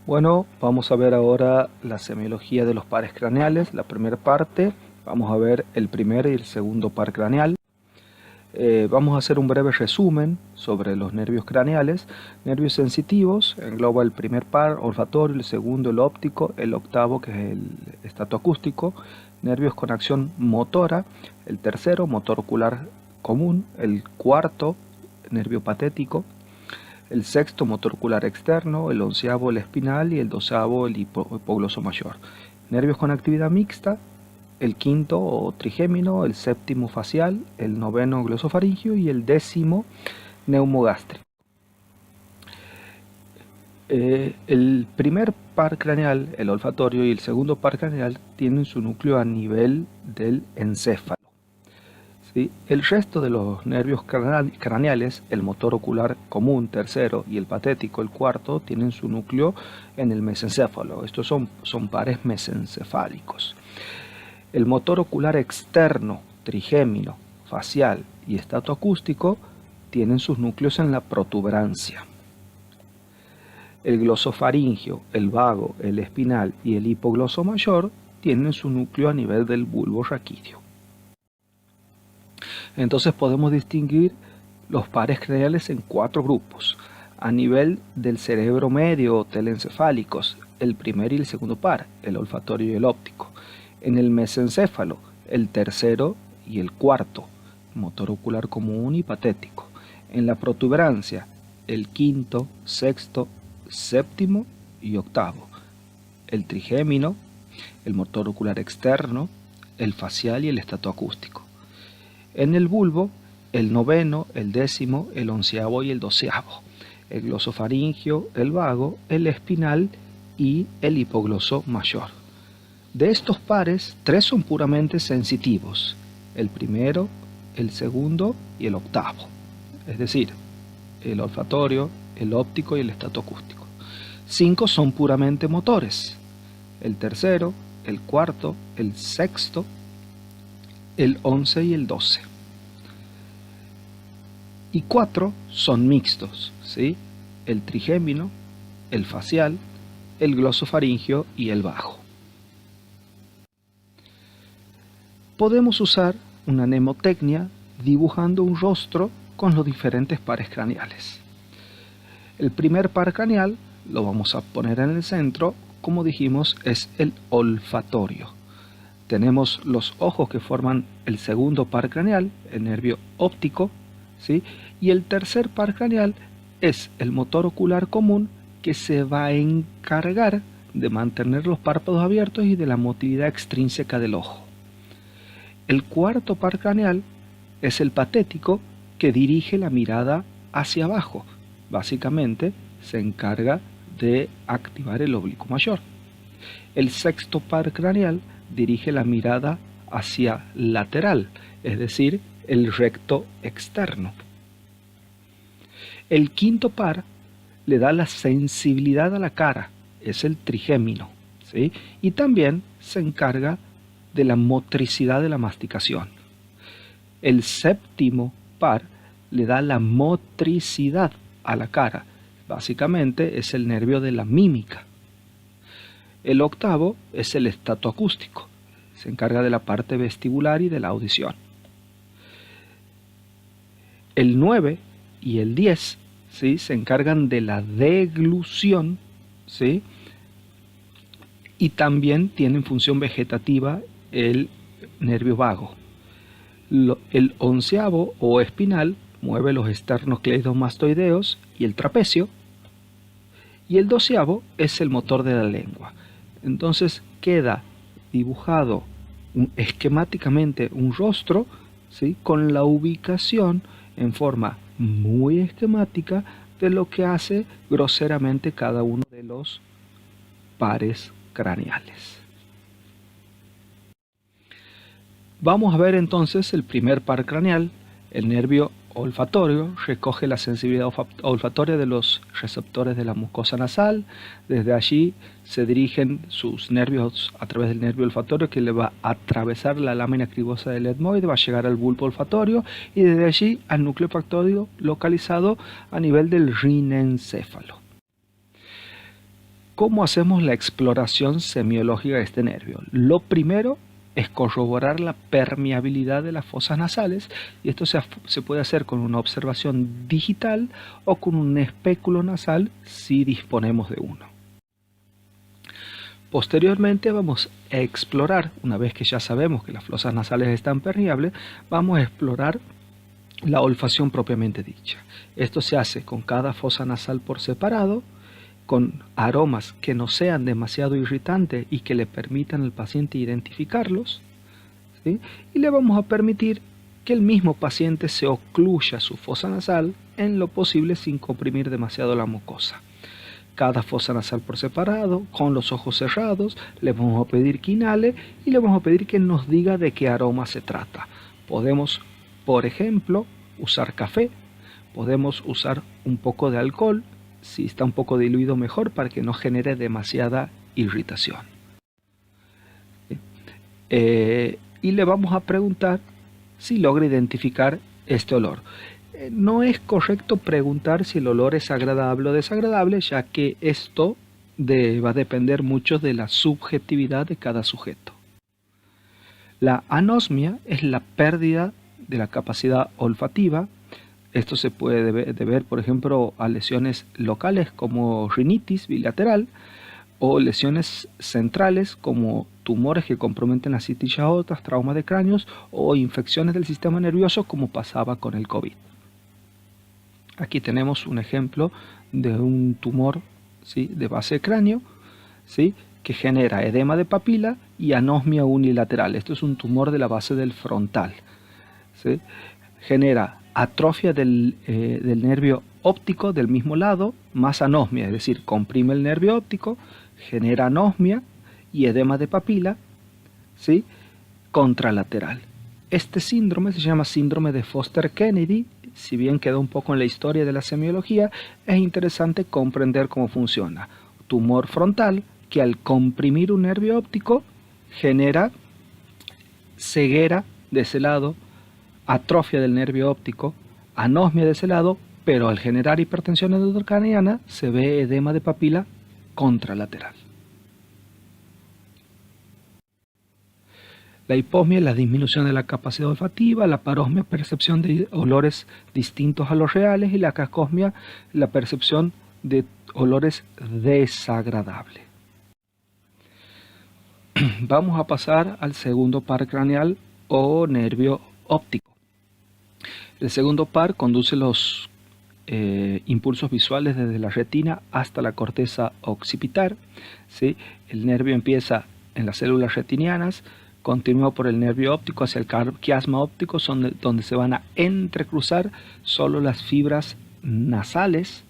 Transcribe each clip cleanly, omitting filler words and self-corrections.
Bueno, vamos a ver ahora la semiología de los pares craneales. La primera parte, vamos a ver el primer y el segundo par craneal. Vamos a hacer un breve resumen sobre los nervios craneales. Nervios sensitivos, engloba el primer par olfatorio, el segundo el óptico, el octavo que es el estatoacústico. Nervios con acción motora, el tercero motor ocular común, el cuarto nervio patético, el sexto motor ocular externo, el onceavo el espinal y el doceavo el hipogloso mayor. Nervios con actividad mixta, el quinto o trigémino, el séptimo facial, el noveno glosofaringio y el décimo neumogástrico. El primer par craneal, el olfatorio, y el segundo par craneal tienen su núcleo a nivel del encéfalo. ¿Sí? El resto de los nervios craneales, el motor ocular común, tercero, y el patético, el cuarto, tienen su núcleo en el mesencéfalo. Estos son pares mesencefálicos. El motor ocular externo, trigémino, facial y estatoacústico tienen sus núcleos en la protuberancia. El glosofaringio, el vago, el espinal y el hipogloso mayor tienen su núcleo a nivel del bulbo raquídeo. Entonces podemos distinguir los pares craneales en cuatro grupos. A nivel del cerebro medio o telencefálicos, el primer y el segundo par, el olfatorio y el óptico. En el mesencéfalo, el tercero y el cuarto, motor ocular común y patético. En la protuberancia, el quinto, sexto, séptimo y octavo. El trigémino, el motor ocular externo, el facial y el estatoacústico. En el bulbo, el noveno, el décimo, el onceavo y el doceavo. El glosofaringio, el vago, el espinal y el hipogloso mayor. De estos pares, tres son puramente sensitivos, el primero, el segundo y el octavo, es decir, el olfatorio, el óptico y el estatoacústico. 5 son puramente motores, el tercero, el cuarto, el sexto, el 11 y el 12. Y 4 son mixtos, ¿sí? El trigémino, el facial, el glosofaringio y el vago. Podemos usar una mnemotecnia dibujando un rostro con los diferentes pares craneales. El primer par craneal lo vamos a poner en el centro, como dijimos, es el olfatorio. Tenemos los ojos que forman el segundo par craneal, el nervio óptico, ¿sí? Y el tercer par craneal es el motor ocular común que se va a encargar de mantener los párpados abiertos y de la motilidad extrínseca del ojo. El cuarto par craneal es el patético que dirige la mirada hacia abajo. Básicamente se encarga de activar el oblicuo mayor. El sexto par craneal dirige la mirada hacia lateral, es decir, el recto externo. El quinto par le da la sensibilidad a la cara, es el trigémino, ¿sí? Y también se encarga de la motricidad de la masticación. El séptimo par le da la motricidad a la cara, básicamente es el nervio de la mímica. El octavo es el estatoacústico, se encarga de la parte vestibular y de la audición. El 9 y el 10, ¿sí? Se encargan de la deglución, ¿sí? Y también tienen función vegetativa el nervio vago. El onceavo o espinal mueve los esternocleidomastoideos y el trapecio. Y el doceavo es el motor de la lengua. Entonces queda dibujado esquemáticamente un rostro, ¿sí? Con la ubicación en forma muy esquemática de lo que hace groseramente cada uno de los pares craneales. Vamos a ver entonces el primer par craneal. El nervio olfatorio recoge la sensibilidad olfatoria de los receptores de la mucosa nasal. Desde allí se dirigen sus nervios a través del nervio olfatorio, que le va a atravesar la lámina cribosa del etmoide, va a llegar al bulbo olfatorio y desde allí al núcleo olfatorio localizado a nivel del rinencéfalo. ¿Cómo hacemos la exploración semiológica de este nervio? Lo primero es corroborar la permeabilidad de las fosas nasales, y esto se puede hacer con una observación digital o con un espéculo nasal si disponemos de uno. Posteriormente vamos a explorar, una vez que ya sabemos que las fosas nasales están permeables, vamos a explorar la olfacción propiamente dicha. Esto se hace con cada fosa nasal por separado, con aromas que no sean demasiado irritantes y que le permitan al paciente identificarlos, ¿sí? Y le vamos a permitir que el mismo paciente se ocluya su fosa nasal en lo posible sin comprimir demasiado la mucosa. Cada fosa nasal por separado, con los ojos cerrados, le vamos a pedir que inhale y le vamos a pedir que nos diga de qué aroma se trata. Podemos, por ejemplo, usar café, podemos usar un poco de alcohol, si está un poco diluido mejor para que no genere demasiada irritación. Y le vamos a preguntar si logra identificar este olor. No es correcto preguntar si el olor es agradable o desagradable, ya que esto va a depender mucho de la subjetividad de cada sujeto. La anosmia es la pérdida de la capacidad olfativa. Esto se puede deber, por ejemplo, a lesiones locales como rinitis bilateral o lesiones centrales como tumores que comprometen las costillas aortas, traumas de cráneos o infecciones del sistema nervioso como pasaba con el COVID. Aquí tenemos un ejemplo de un tumor, ¿sí?, de base de cráneo, ¿sí?, que genera edema de papila y anosmia unilateral. Esto es un tumor de la base del frontal, ¿sí? Genera atrofia del nervio óptico del mismo lado, más anosmia, es decir, comprime el nervio óptico, genera anosmia y edema de papila, ¿sí?, contralateral. Este síndrome se llama síndrome de Foster-Kennedy. Si bien queda un poco en la historia de la semiología, es interesante comprender cómo funciona. Tumor frontal que al comprimir un nervio óptico genera ceguera de ese lado, atrofia del nervio óptico, anosmia de ese lado, pero al generar hipertensión endocraniana se ve edema de papila contralateral. La hiposmia es la disminución de la capacidad olfativa, la parosmia percepción de olores distintos a los reales y la cacosmia la percepción de olores desagradables. Vamos a pasar al segundo par craneal o nervio óptico. El segundo par conduce los impulsos visuales desde la retina hasta la corteza occipital, ¿sí? El nervio empieza en las células retinianas, continúa por el nervio óptico hacia el quiasma óptico, donde se van a entrecruzar solo las fibras nasales,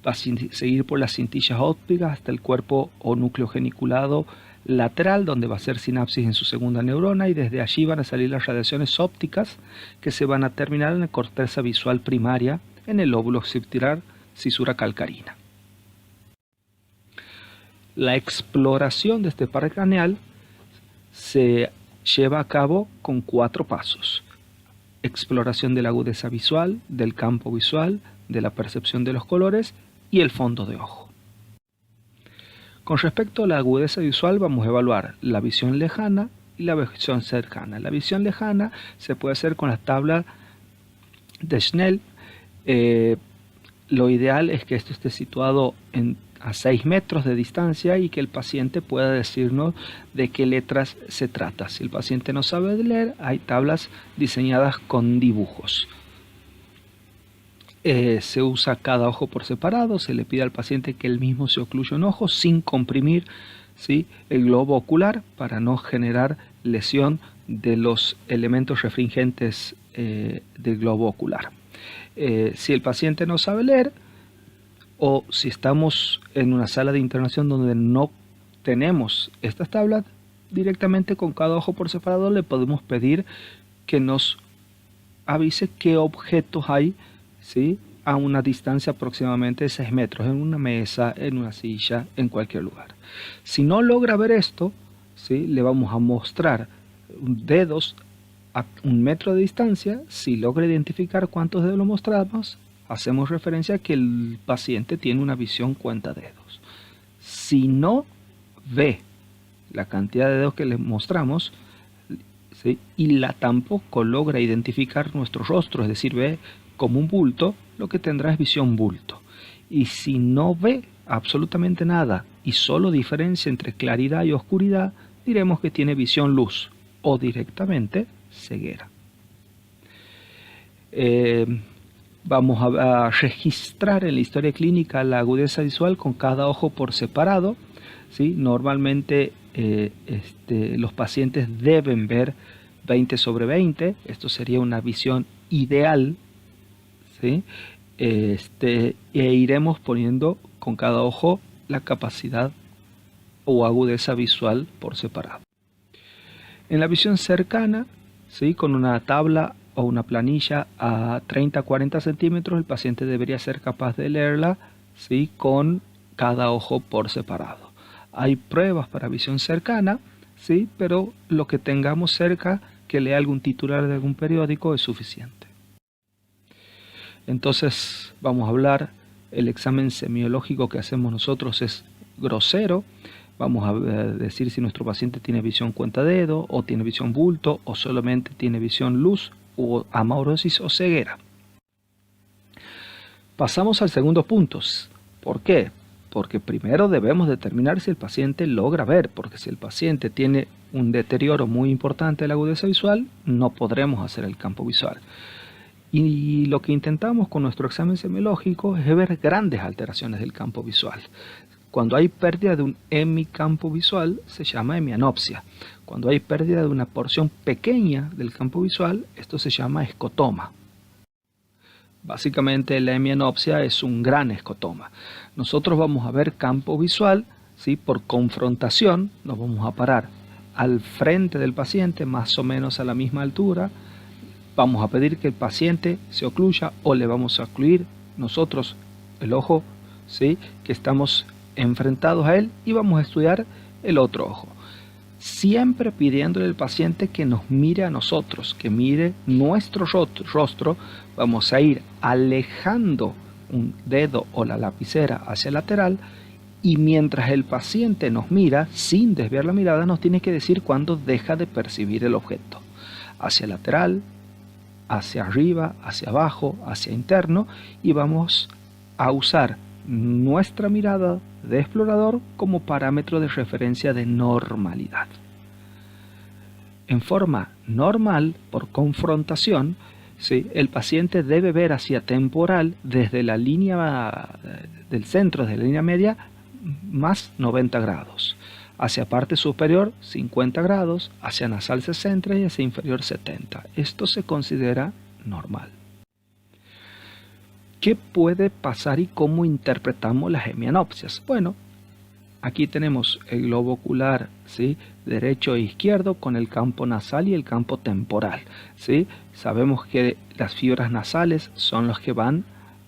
va a seguir por las cintillas ópticas hasta el cuerpo o núcleo geniculado lateral, donde va a ser sinapsis en su segunda neurona, y desde allí van a salir las radiaciones ópticas que se van a terminar en la corteza visual primaria, en el lóbulo occipital, cisura calcarina. La exploración de este par craneal se lleva a cabo con 4 pasos. Exploración de la agudeza visual, del campo visual, de la percepción de los colores y el fondo de ojo. Con respecto a la agudeza visual, vamos a evaluar la visión lejana y la visión cercana. La visión lejana se puede hacer con la tabla de Snell. Lo ideal es que esto esté situado a 6 metros de distancia y que el paciente pueda decirnos de qué letras se trata. Si el paciente no sabe leer, hay tablas diseñadas con dibujos. Se usa cada ojo por separado, se le pide al paciente que él mismo se ocluya un ojo sin comprimir, ¿sí?, el globo ocular para no generar lesión de los elementos refringentes del globo ocular. Si el paciente no sabe leer, o si estamos en una sala de internación donde no tenemos estas tablas, directamente con cada ojo por separado le podemos pedir que nos avise qué objetos hay, ¿sí?, a una distancia aproximadamente de 6 metros, en una mesa, en una silla, en cualquier lugar. Si no logra ver esto, ¿sí?, le vamos a mostrar dedos a 1 metro de distancia. Si logra identificar cuántos dedos lo mostramos, hacemos referencia a que el paciente tiene una visión cuenta dedos. Si no ve la cantidad de dedos que le mostramos, ¿sí? Y tampoco logra identificar nuestro rostro, es decir, ve como un bulto, lo que tendrá es visión bulto. Y si no ve absolutamente nada y solo diferencia entre claridad y oscuridad, diremos que tiene visión luz o directamente ceguera. Vamos a registrar en la historia clínica la agudeza visual con cada ojo por separado, ¿sí? Normalmente los pacientes deben ver 20/20, esto sería una visión ideal, ¿sí? E iremos poniendo con cada ojo la capacidad o agudeza visual por separado. En la visión cercana, ¿sí? Con una tabla o una planilla a 30-40 centímetros, el paciente debería ser capaz de leerla, ¿sí? Con cada ojo por separado. Hay pruebas para visión cercana, ¿sí? Pero lo que tengamos cerca, que lea algún titular de algún periódico, es suficiente. Entonces vamos a hablar, el examen semiológico que hacemos nosotros es grosero. Vamos a decir si nuestro paciente tiene visión cuentadedo, o tiene visión bulto, o solamente tiene visión luz, o amaurosis o ceguera. Pasamos al segundo punto. ¿Por qué? Porque primero debemos determinar si el paciente logra ver, porque si el paciente tiene un deterioro muy importante de la agudeza visual, no podremos hacer el campo visual. Y lo que intentamos con nuestro examen semiológico es ver grandes alteraciones del campo visual. Cuando hay pérdida de un hemicampo visual, se llama hemianopsia. Cuando hay pérdida de una porción pequeña del campo visual, esto se llama escotoma. Básicamente la hemianopsia es un gran escotoma. Nosotros vamos a ver campo visual, ¿sí? Por confrontación, nos vamos a parar al frente del paciente, más o menos a la misma altura. Vamos a pedir que el paciente se ocluya o le vamos a ocluir nosotros el ojo, ¿sí? Que estamos enfrentados a él, y vamos a estudiar el otro ojo. Siempre pidiéndole al paciente que nos mire a nosotros, que mire nuestro rostro. Vamos a ir alejando un dedo o la lapicera hacia el lateral, y mientras el paciente nos mira, sin desviar la mirada, nos tiene que decir cuándo deja de percibir el objeto. Hacia el lateral, hacia arriba, hacia abajo, hacia interno, y vamos a usar nuestra mirada de explorador como parámetro de referencia de normalidad. En forma normal, por confrontación, ¿sí? El paciente debe ver hacia temporal desde la línea del centro, desde la línea media, más 90 grados. Hacia parte superior 50 grados, hacia nasal 60 y hacia inferior 70. Esto se considera normal. ¿Qué puede pasar y cómo interpretamos las hemianopsias? Bueno, aquí tenemos el globo ocular, ¿sí? Derecho e izquierdo, con el campo nasal y el campo temporal, ¿sí? Sabemos que las fibras nasales son las que van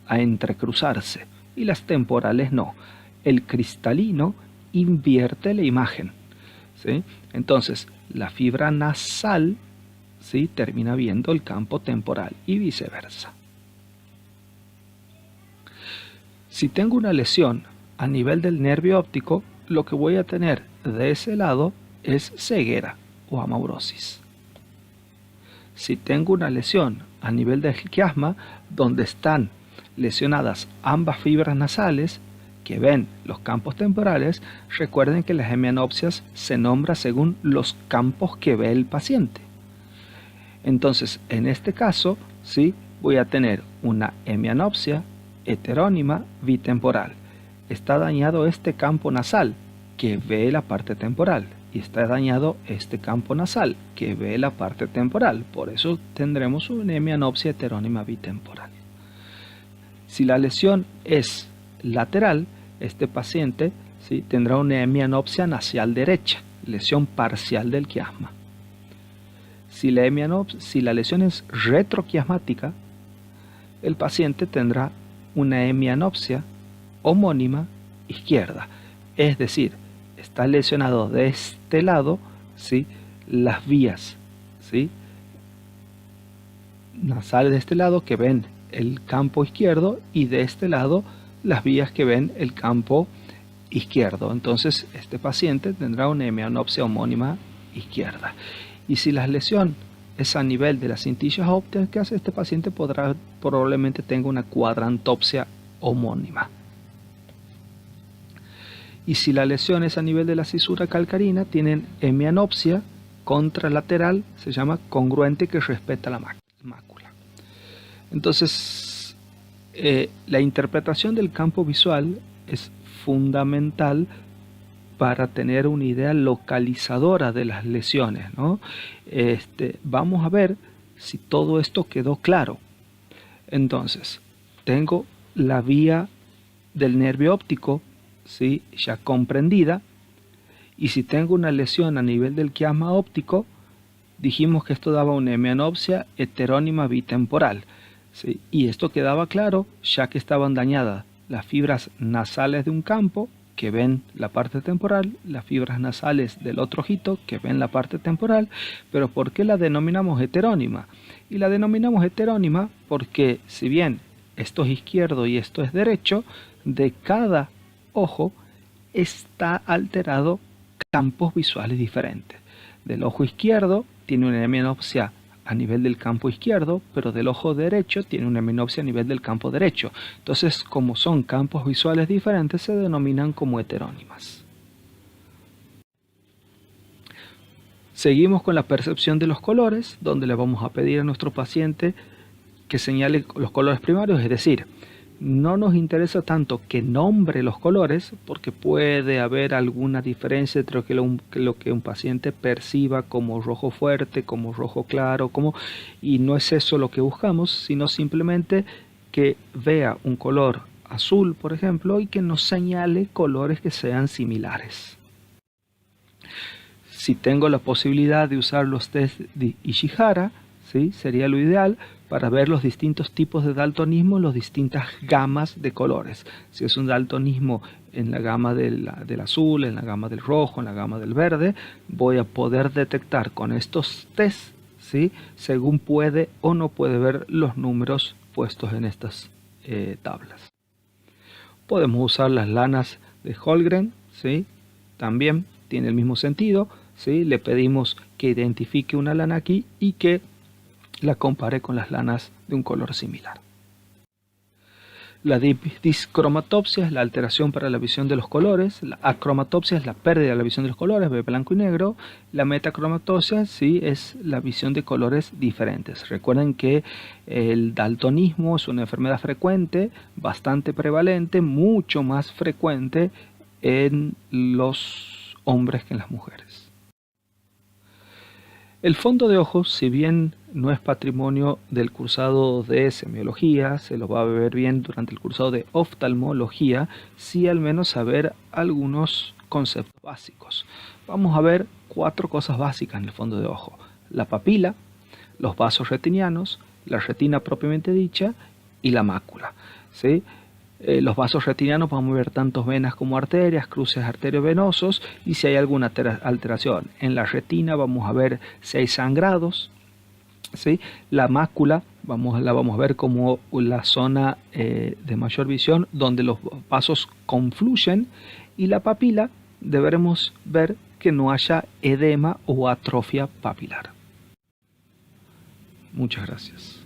a entrecruzarse y las temporales no. El cristalino invierte la imagen, ¿sí? Entonces la fibra nasal, ¿sí? Termina viendo el campo temporal y viceversa. Si tengo una lesión a nivel del nervio óptico, lo que voy a tener de ese lado es ceguera o amaurosis. Si tengo una lesión a nivel del quiasma, donde están lesionadas ambas fibras nasales que ven los campos temporales, recuerden que las hemianopsias se nombran según los campos que ve el paciente. Entonces, en este caso, ¿sí? Voy a tener una hemianopsia heterónima bitemporal. Está dañado este campo nasal que ve la parte temporal, y está dañado este campo nasal que ve la parte temporal. Por eso tendremos una hemianopsia heterónima bitemporal. Si la lesión es lateral, este paciente, ¿sí? Tendrá una hemianopsia nacial derecha, lesión parcial del quiasma. Si la lesión es retroquiasmática, el paciente tendrá una hemianopsia homónima izquierda, es decir, está lesionado de este lado, ¿sí? Las vías, ¿sí? nasales de este lado que ven el campo izquierdo, y de este lado las vías que ven el campo izquierdo. Entonces este paciente tendrá una hemianopsia homónima izquierda. Y si la lesión es a nivel de las cintillas ópticas, este paciente probablemente tenga una cuadrantopsia homónima. Y si la lesión es a nivel de la cisura calcarina, tienen hemianopsia contralateral, se llama congruente, que respeta la mácula. Entonces, la interpretación del campo visual es fundamental para tener una idea localizadora de las lesiones, ¿no? Vamos a ver si todo esto quedó claro. Entonces, tengo la vía del nervio óptico, ¿sí?, ya comprendida, y si tengo una lesión a nivel del quiasma óptico, dijimos que esto daba una hemianopsia heterónima bitemporal, ¿sí? Y esto quedaba claro ya que estaban dañadas las fibras nasales de un campo, que ven la parte temporal, las fibras nasales del otro ojito, que ven la parte temporal. Pero ¿por qué la denominamos heterónima? Y la denominamos heterónima porque, si bien esto es izquierdo y esto es derecho, de cada ojo está alterado campos visuales diferentes. Del ojo izquierdo tiene una hemianopsia a nivel del campo izquierdo, pero del ojo derecho tiene una hemianopsia a nivel del campo derecho. Entonces, como son campos visuales diferentes, se denominan como heterónimas. Seguimos con la percepción de los colores, donde le vamos a pedir a nuestro paciente que señale los colores primarios, es decir, no nos interesa tanto que nombre los colores, porque puede haber alguna diferencia entre lo que un paciente perciba como rojo fuerte, como rojo claro, y no es eso lo que buscamos, sino simplemente que vea un color azul, por ejemplo, y que nos señale colores que sean similares. Si tengo la posibilidad de usar los test de Ishihara, ¿sí?, sería lo ideal para ver los distintos tipos de daltonismo, las distintas gamas de colores. Si es un daltonismo en la gama del azul, en la gama del rojo, en la gama del verde, voy a poder detectar con estos tests, ¿sí?, según puede o no puede ver los números puestos en estas tablas. Podemos usar las lanas de Holmgren, ¿sí?, también tiene el mismo sentido, ¿sí? Le pedimos que identifique una lana aquí y que la compare con las lanas de un color similar. La discromatopsia es la alteración para la visión de los colores. La acromatopsia es la pérdida de la visión de los colores, ve blanco y negro. La metacromatopsia sí es la visión de colores diferentes. Recuerden que el daltonismo es una enfermedad frecuente, bastante prevalente, mucho más frecuente en los hombres que en las mujeres. El fondo de ojos, si bien no es patrimonio del cursado de semiología, se lo va a ver bien durante el cursado de oftalmología, sí al menos saber algunos conceptos básicos. Vamos a ver 4 cosas básicas en el fondo de ojo: la papila, los vasos retinianos, la retina propiamente dicha y la mácula, ¿sí? Los vasos retinianos vamos a ver tanto venas como arterias, cruces arteriovenosos, y si hay alguna alteración en la retina vamos a ver si hay sangrados, ¿sí? La mácula la vamos a ver como la zona de mayor visión donde los vasos confluyen, y la papila deberemos ver que no haya edema o atrofia papilar. Muchas gracias.